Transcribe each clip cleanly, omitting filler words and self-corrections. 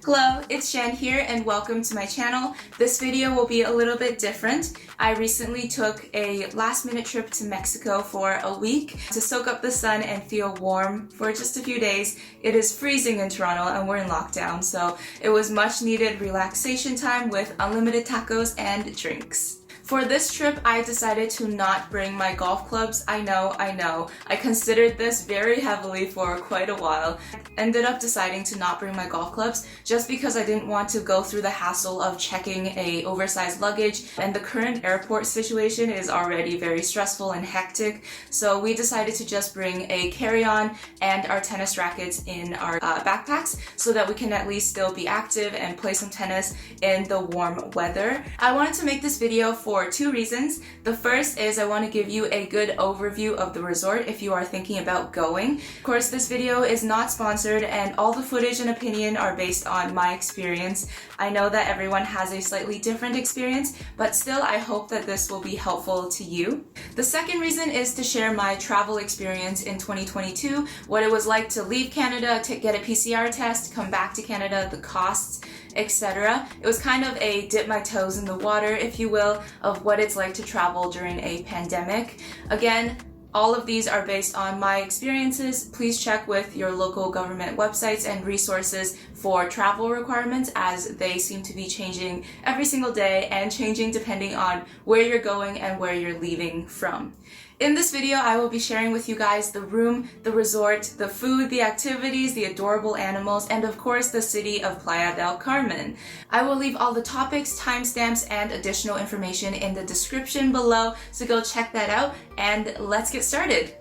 Hello, it's Jen here and welcome to my channel. This video will be a little bit different. I recently took a last-minute trip to Mexico for a week to soak up the sun and feel warm for just a few days. It is freezing in Toronto and we're in lockdown, so it was much needed relaxation time with unlimited tacos and drinks. For this trip, I decided to not bring my golf clubs. I know. I considered this very heavily for quite a while. Ended up deciding to not bring my golf clubs just because I didn't want to go through the hassle of checking a oversized luggage, and the current airport situation is already very stressful and hectic. So we decided to just bring a carry-on and our tennis rackets in our backpacks so that we can at least still be active and play some tennis in the warm weather. I wanted to make this video for two reasons. The first is I want to give you a good overview of the resort if you are thinking about going. Of course, this video is not sponsored and all the footage and opinion are based on my experience. I know that everyone has a slightly different experience, but still I hope that this will be helpful to you. The second reason is to share my travel experience in 2022, what it was like to leave Canada, to get a PCR test, come back to Canada, the costs, etc. It was kind of a dip my toes in the water, if you will, of what it's like to travel during a pandemic. Again, all of these are based on my experiences. Please check with your local government websites and resources for travel requirements, as they seem to be changing every single day and changing depending on where you're going and where you're leaving from. In this video, I will be sharing with you guys the room, the resort, the food, the activities, the adorable animals, and of course the city of Playa del Carmen. I will leave all the topics, timestamps, and additional information in the description below, so go check that out and let's get started.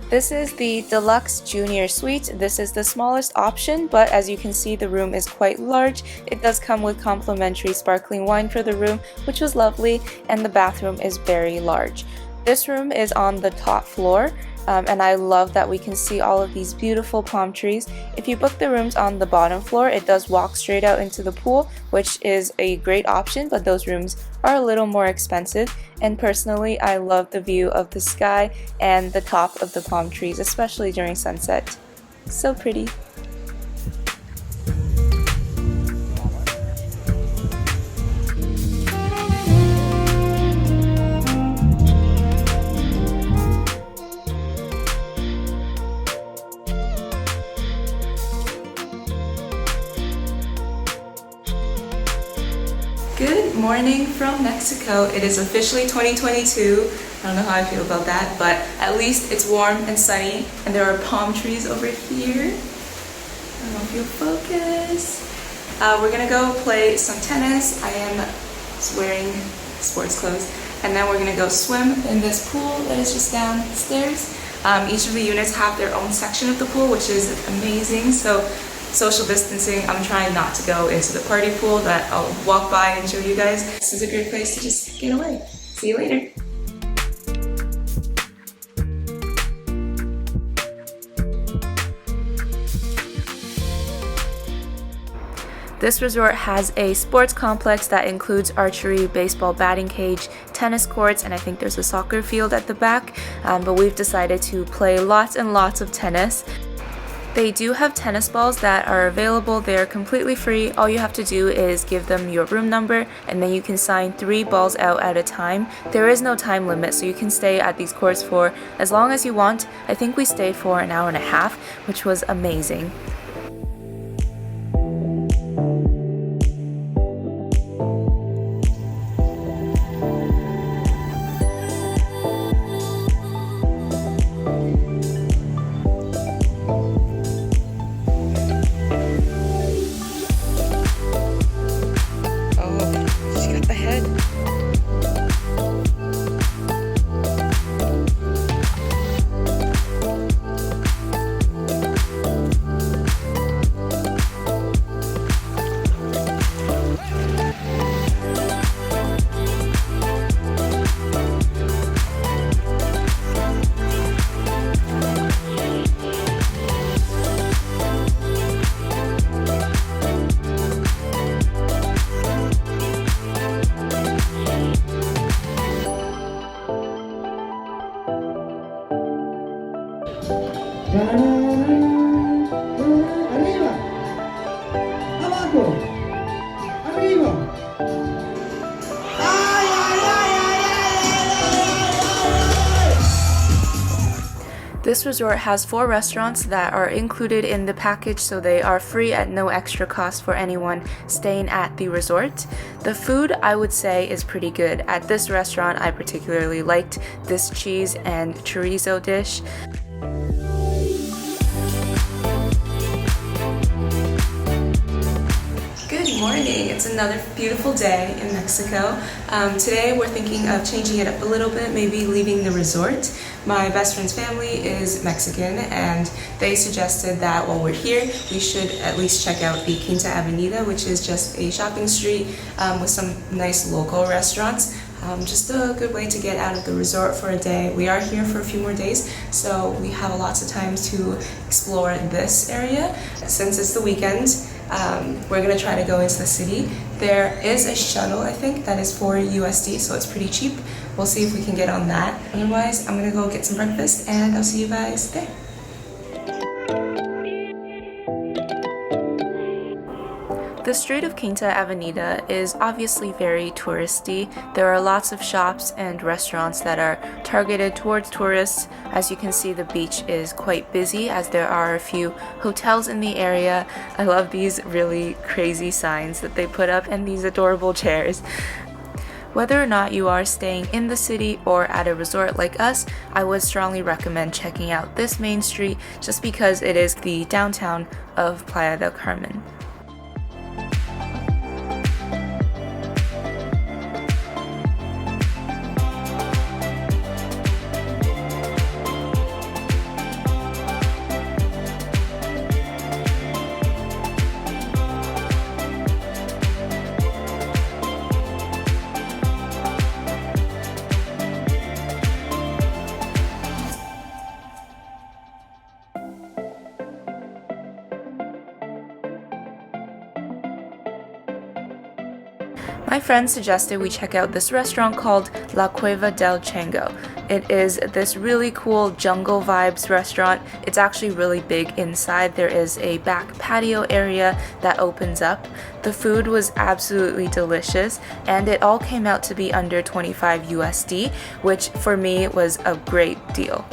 This is the Deluxe Junior Suite. This is the smallest option, but as you can see, the room is quite large. It does come with complimentary sparkling wine for the room, which was lovely, and the bathroom is very large. This room is on the top floor, and I love that we can see all of these beautiful palm trees. If you book the rooms on the bottom floor, it does walk straight out into the pool, which is a great option, but those rooms are a little more expensive. And personally, I love the view of the sky and the top of the palm trees, especially during sunset. So pretty. Good morning from Mexico. It is officially 2022. I don't know how I feel about that, but at least it's warm and sunny, and there are palm trees over here. I don't know if you'll focus. We're gonna go play some tennis. I am wearing sports clothes, and then we're gonna go swim in this pool that is just downstairs. Each of the units have their own section of the pool, which is amazing. So social distancing, I'm trying not to go into the party pool, that I'll walk by and show you guys. This is a great place to just get away. See you later. This resort has a sports complex that includes archery, baseball batting cage, tennis courts, and I think there's a soccer field at the back, but we've decided to play lots and lots of tennis. They do have tennis balls that are available. They're completely free. All you have to do is give them your room number, and then you can sign 3 balls out at a time. There is no time limit, so you can stay at these courts for as long as you want. I think we stayed for an hour and a half, which was amazing. Abajo. Arriba. ¡Ay, ay, ay, ay, ay, ay, ay! This resort has 4 restaurants that are included in the package, so they are free at no extra cost for anyone staying at the resort. The food, I would say, is pretty good. At this restaurant, I particularly liked this cheese and chorizo dish. Good morning! It's another beautiful day in Mexico. Today we're thinking of changing it up a little bit, maybe leaving the resort. My best friend's family is Mexican and they suggested that while we're here we should at least check out the Quinta Avenida, which is just a shopping street with some nice local restaurants. Just a good way to get out of the resort for a day. We are here for a few more days, so we have lots of time to explore this area. Since it's the weekend, we're gonna try to go into the city. There is a shuttle, I think, that is $4 USD, so it's pretty cheap. We'll see if we can get on that. Otherwise, I'm gonna go get some breakfast and I'll see you guys there. The street of Quinta Avenida is obviously very touristy. There are lots of shops and restaurants that are targeted towards tourists. As you can see, the beach is quite busy as there are a few hotels in the area. I love these really crazy signs that they put up and these adorable chairs. Whether or not you are staying in the city or at a resort like us, I would strongly recommend checking out this main street just because it is the downtown of Playa del Carmen. My friend suggested we check out this restaurant called La Cueva del Chango. It is this really cool jungle vibes restaurant. It's actually really big inside. There is a back patio area that opens up. The food was absolutely delicious and it all came out to be under 25 USD, which for me was a great deal.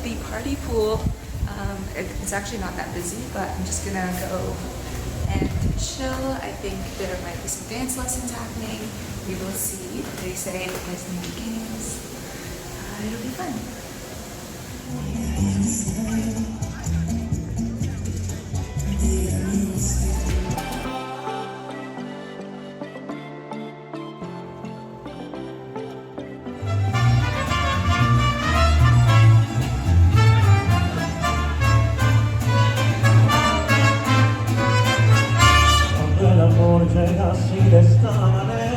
The party pool. It's actually not that busy, but I'm just gonna go and chill. I think there might be some dance lessons happening. We will see. They say there's new games. It'll be fun. Llega así de esta manera.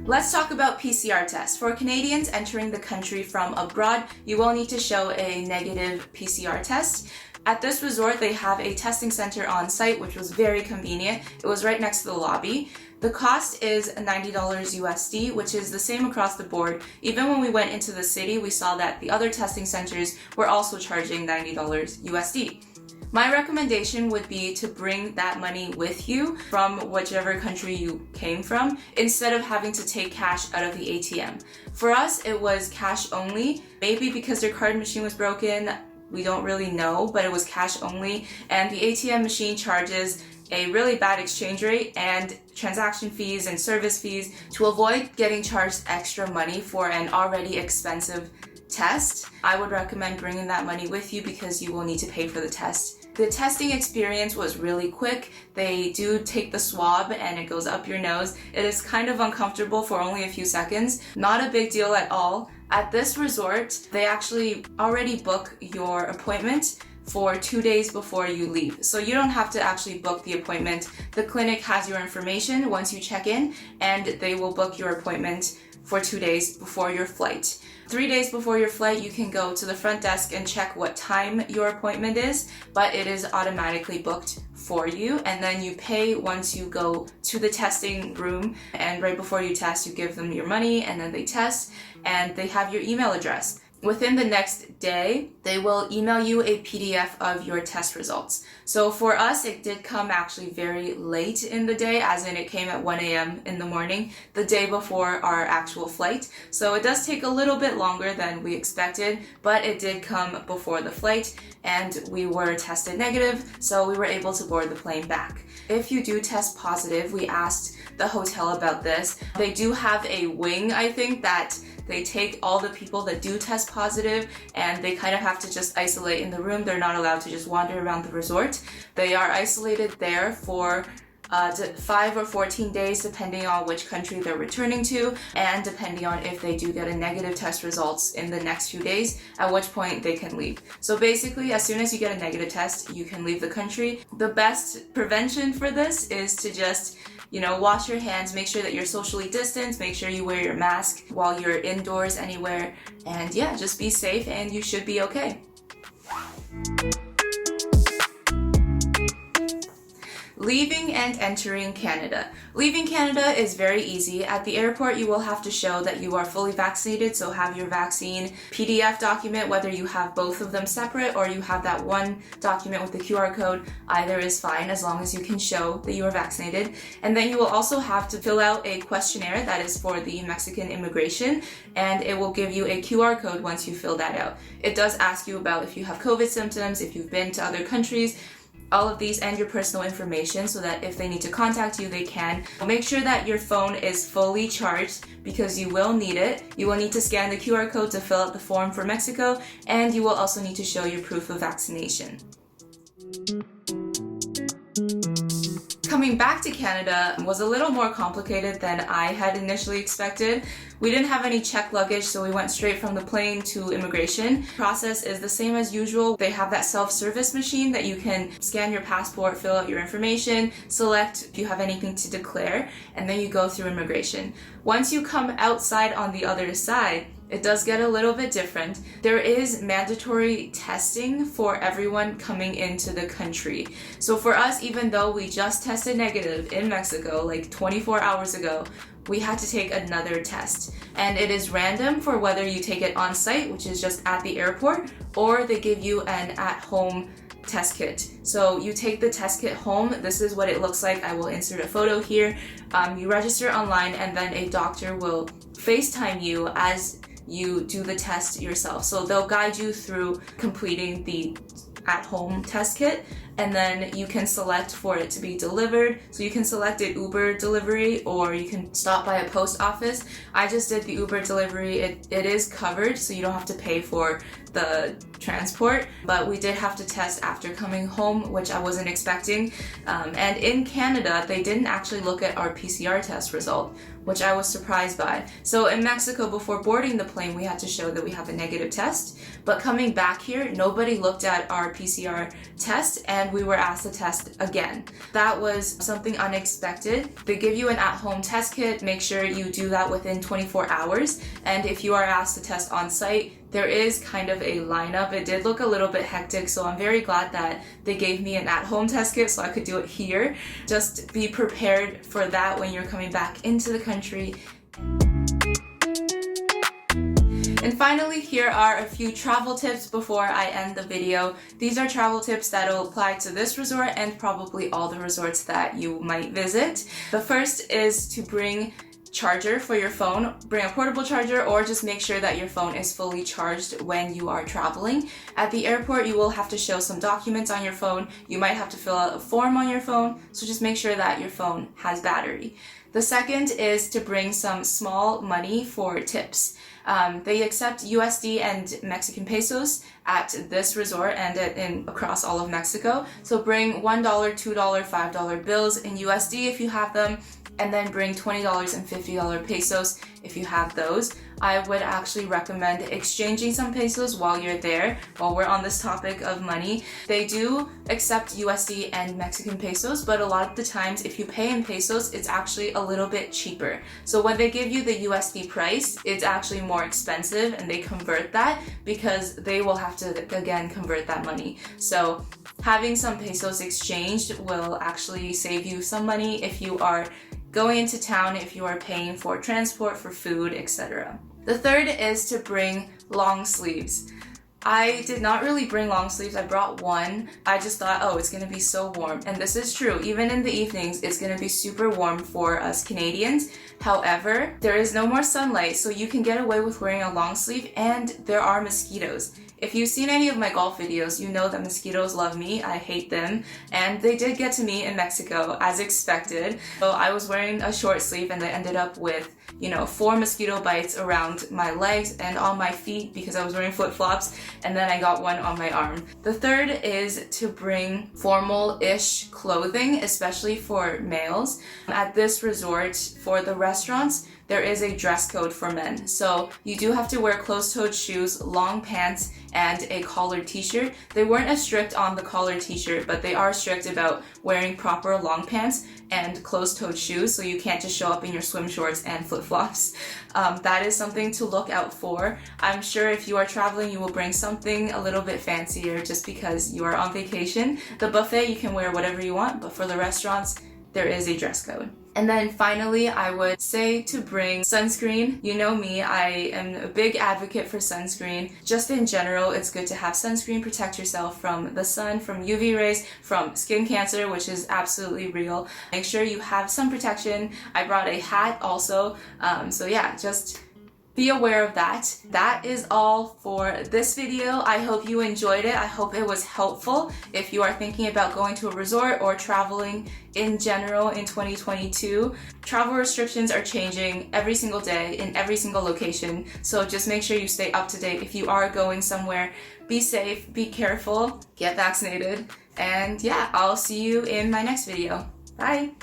Let's talk about PCR tests. For Canadians entering the country from abroad, you will need to show a negative PCR test. At this resort, they have a testing center on site, which was very convenient. It was right next to the lobby. The cost is $90 USD, which is the same across the board. Even when we went into the city, we saw that the other testing centers were also charging $90 USD. My recommendation would be to bring that money with you from whichever country you came from instead of having to take cash out of the ATM. For us, it was cash only. Maybe because their card machine was broken, we don't really know, but it was cash only. And the ATM machine charges a really bad exchange rate and transaction fees and service fees. To avoid getting charged extra money for an already expensive test, I would recommend bringing that money with you because you will need to pay for the test. The testing experience was really quick. They do take the swab and it goes up your nose. It is kind of uncomfortable for only a few seconds. Not a big deal at all. At this resort, they actually already book your appointment for 2 days before you leave. So you don't have to actually book the appointment. The clinic has your information once you check in, and they will book your appointment for 2 days before your flight. 3 days before your flight, you can go to the front desk and check what time your appointment is, but it is automatically booked for you, and then you pay once you go to the testing room, and right before you test, you give them your money, and then they test, and they have your email address. Within the next day, they will email you a PDF of your test results. So for us, it did come actually very late in the day, as in it came at 1 a.m. in the morning, the day before our actual flight. So it does take a little bit longer than we expected, but it did come before the flight, and we were tested negative, so we were able to board the plane back. If you do test positive, we asked the hotel about this. They do have a wing, I think, that they take all the people that do test positive and they kind of have to just isolate in the room. They're not allowed to just wander around the resort. They are isolated there for 5 or 14 days depending on which country they're returning to, and depending on if they do get a negative test results in the next few days, at which point they can leave. So basically, as soon as you get a negative test, you can leave the country. The best prevention for this is to just wash your hands, make sure that you're socially distanced, make sure you wear your mask while you're indoors anywhere, and yeah, just be safe and you should be okay. Leaving and entering Canada. Leaving Canada is very easy. At the airport, you will have to show that you are fully vaccinated, so have your vaccine PDF document, whether you have both of them separate or you have that one document with the QR code. Either is fine as long as you can show that you are vaccinated. And then you will also have to fill out a questionnaire that is for the Mexican immigration, and it will give you a QR code once you fill that out. It does ask you about if you have COVID symptoms, if you've been to other countries, all of these, and your personal information, so that if they need to contact you, they can. Make sure that your phone is fully charged because you will need it. You will need to scan the QR code to fill out the form for Mexico, and you will also need to show your proof of vaccination. Coming back to Canada was a little more complicated than I had initially expected. We didn't have any checked luggage, so we went straight from the plane to immigration. The process is the same as usual. They have that self-service machine that you can scan your passport, fill out your information, select if you have anything to declare, and then you go through immigration. Once you come outside on the other side, it does get a little bit different. There is mandatory testing for everyone coming into the country. So for us, even though we just tested negative in Mexico like 24 hours ago, we had to take another test. And it is random for whether you take it on site, which is just at the airport, or they give you an at-home test kit. So you take the test kit home. This is what it looks like. I will insert a photo here. You register online, and then a doctor will FaceTime you as you do the test yourself. So they'll guide you through completing the at-home test kit, and then you can select for it to be delivered. So you can select an Uber delivery, or you can stop by a post office. I just did the Uber delivery. It is covered, so you don't have to pay for the transport, but we did have to test after coming home, which I wasn't expecting. And in Canada, they didn't actually look at our PCR test result, which I was surprised by. So in Mexico, before boarding the plane, we had to show that we have a negative test, but coming back here, nobody looked at our PCR test, and we were asked to test again. That was something unexpected. They give you an at-home test kit. Make sure you do that within 24 hours, and if you are asked to test on site, there is kind of a lineup. It did look a little bit hectic, so I'm very glad that they gave me an at-home test kit so I could do it here. Just be prepared for that when you're coming back into the country. And finally, here are a few travel tips before I end the video. These are travel tips that will apply to this resort and probably all the resorts that you might visit. The first is to bring charger for your phone. Bring a portable charger, or just make sure that your phone is fully charged when you are traveling. At the airport, you will have to show some documents on your phone. You might have to fill out a form on your phone, so just make sure that your phone has battery. The second is to bring some small money for tips. They accept USD and Mexican pesos at this resort and across all of Mexico. So bring $1, $2, $5 bills in USD if you have them, and then bring $20 and $50 pesos if you have those. I would actually recommend exchanging some pesos while you're there, while we're on this topic of money. They do accept USD and Mexican pesos, but a lot of the times if you pay in pesos, it's actually a little bit cheaper. So when they give you the USD price, it's actually more expensive, and they convert that because they will have to, again, convert that money. So having some pesos exchanged will actually save you some money if you are going into town, if you are paying for transport, for food, etc. The third is to bring long sleeves. I did not really bring long sleeves. I brought one. I just thought, oh, it's gonna be so warm. And this is true. Even in the evenings, it's gonna be super warm for us Canadians. However, there is no more sunlight, so you can get away with wearing a long sleeve, and there are mosquitoes. If you've seen any of my golf videos, you know that mosquitoes love me. I hate them, and they did get to me in Mexico as expected. So I was wearing a short sleeve, and I ended up with 4 mosquito bites around my legs and on my feet because I was wearing flip-flops, and then I got one on my arm. The third is to bring formal-ish clothing, especially for males. At this resort, for the restaurants, there is a dress code for men. So you do have to wear closed-toed shoes, long pants, and a collared t-shirt. They weren't as strict on the collared t-shirt, but they are strict about wearing proper long pants and closed-toed shoes, so you can't just show up in your swim shorts and flip-flops. That is something to look out for. I'm sure if you are traveling, you will bring something a little bit fancier just because you are on vacation. The buffet, you can wear whatever you want, but for the restaurants, there is a dress code. And then finally, I would say to bring sunscreen. You know me, I am a big advocate for sunscreen. Just in general, it's good to have sunscreen, protect yourself from the sun, from UV rays, from skin cancer, which is absolutely real. Make sure you have some protection. I brought a hat also. So yeah, just be aware of that. That is all for this video. I hope you enjoyed it. I hope it was helpful if you are thinking about going to a resort or traveling in general in 2022. Travel restrictions are changing every single day in every single location, so just make sure you stay up to date. If you are going somewhere, be safe, be careful, get vaccinated, and yeah, I'll see you in my next video. Bye!